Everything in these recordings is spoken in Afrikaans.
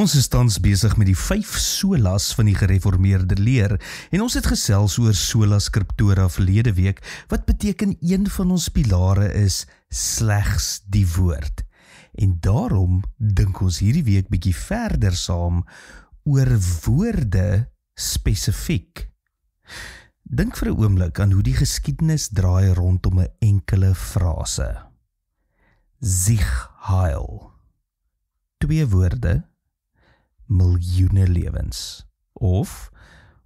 Ons is tans besig met die 5 solas van die gereformeerde leer en ons het gesels oor sola scriptura verlede week, wat beteken een van ons pilare is slegs die woord. En daarom dink ons hierdie week bietjie verder saam oor woorde spesifiek. Dink vir 'n oomblik aan hoe die geskiedenis draai rondom 'n enkele frase. Sich heil. 2 woorde, miljoene lewens. Of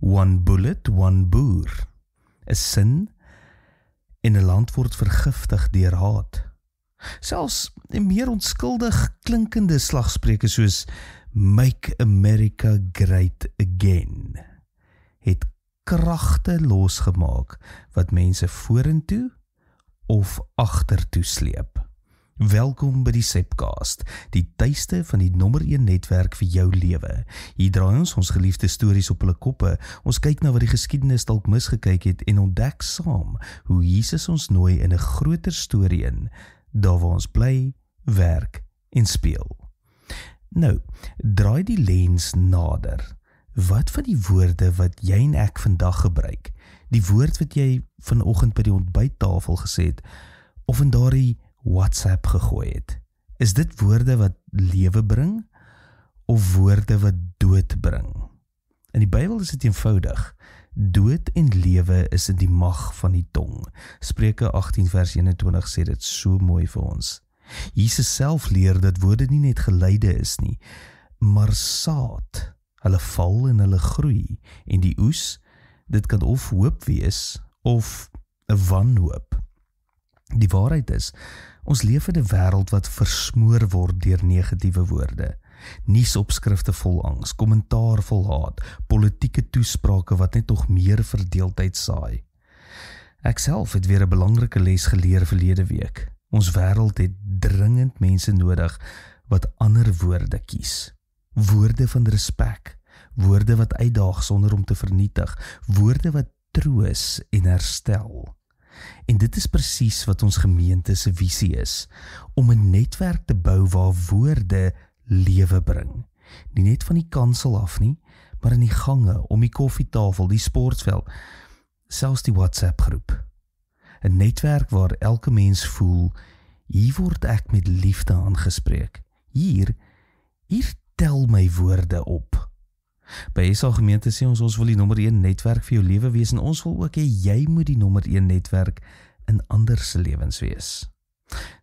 one bullet, one boer. 'n sin en 'n land word vergiftig deur haat. Selfs meer onskuldig klinkende slagspreuke soos Make America Great Again het kragte losgemaak wat mense vorentoe of agtertoe sleep. Welkom by die Sepcast, die tuiste van die nommer 1 netwerk vir jou lewe. Hier draai ons geliefde stories op hulle koppe. Ons kyk na wat die geskiedenis dalk misgekyk het en ontdek saam hoe Jesus ons nooi in 'n groter storie in, daar waar ons bly, werk en speel. Nou, draai die lens nader. Wat van die woorde wat jy en ek vandag gebruik, die woord wat jy vanoggend by die ontbyttafel gesê het, of in daardie WhatsApp gegooi het, is dit woorde wat lewe bring, of woorde wat dood bring? In die Bybel is dit eenvoudig. Dood en lewe is in die mag van die tong. Spreuke 18 vers 21 sê dit so mooi vir ons. Jesus self leer dat woorde nie net geluide is nie, maar saad. Hulle val en hulle groei. En die oes, dit kan of hoop wees, of 'n wanhoop. Die waarheid is, ons leef in 'n wêreld wat versmoor word deur negatiewe woorde. Nuusopskrifte vol angs, kommentaar vol haat, politieke toesprake wat net nog meer verdeeldheid saai. Ek self het weer 'n belangrike les geleer verlede week. Ons wêreld het dringend mense nodig wat ander woorde kies. Woorde van respek, woorde wat uitdaag sonder om te vernietig, woorde wat troos en herstel. En dit is presies wat ons gemeente se visie is, om 'n netwerk te bou waar woorde lewe bring. Nie net van die kansel af nie, maar in die gange, om die koffietafel, die sportveld, selfs die WhatsApp groep. 'n netwerk waar elke mens voel, hier word ek met liefde aangespreek. Hier tel my woorde op. By SA gemeente sê ons wil die nommer 1 netwerk vir jou lewe wees en ons wil ook hê jy moet die nommer 1 netwerk in ander se lewens wees.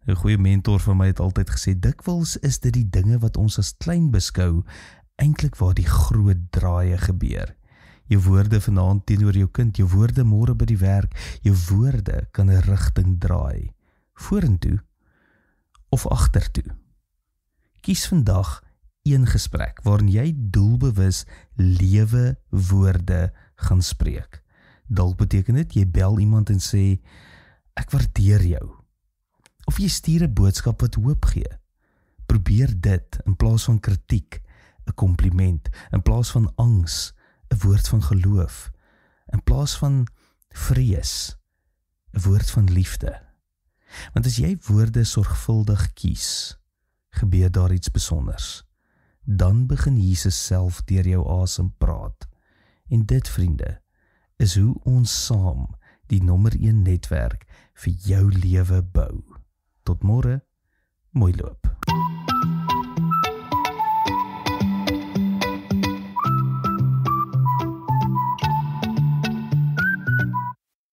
'n Goeie mentor van my het altyd gesê, dikwels is dit die dinge wat ons as klein beskou, eintlik waar die groot draaie gebeur. Jou woorde vanaand teenoor jou kind, jou woorde môre by die werk, jou woorde kan 'n rigting draai, vorentoe of agtertoe. Kies vandag een gesprek waarin jy doelbewus lewe woorde gaan spreek. Dalk beteken dit jy bel iemand en sê, ek waardeer jou. Of jy stuur 'n boodskap wat hoop gee. Probeer dit in plaas van kritiek, 'n kompliment, in plaas van angs, 'n woord van geloof, in plaas van vrees, 'n woord van liefde. Want as jy woorde sorgvuldig kies, gebeur daar iets besonders. Dan begin Jesus self deur jou asem praat. En dit, vriende, is hoe ons saam die nommer 1 netwerk vir jou lewe bou. Tot môre, mooi loop.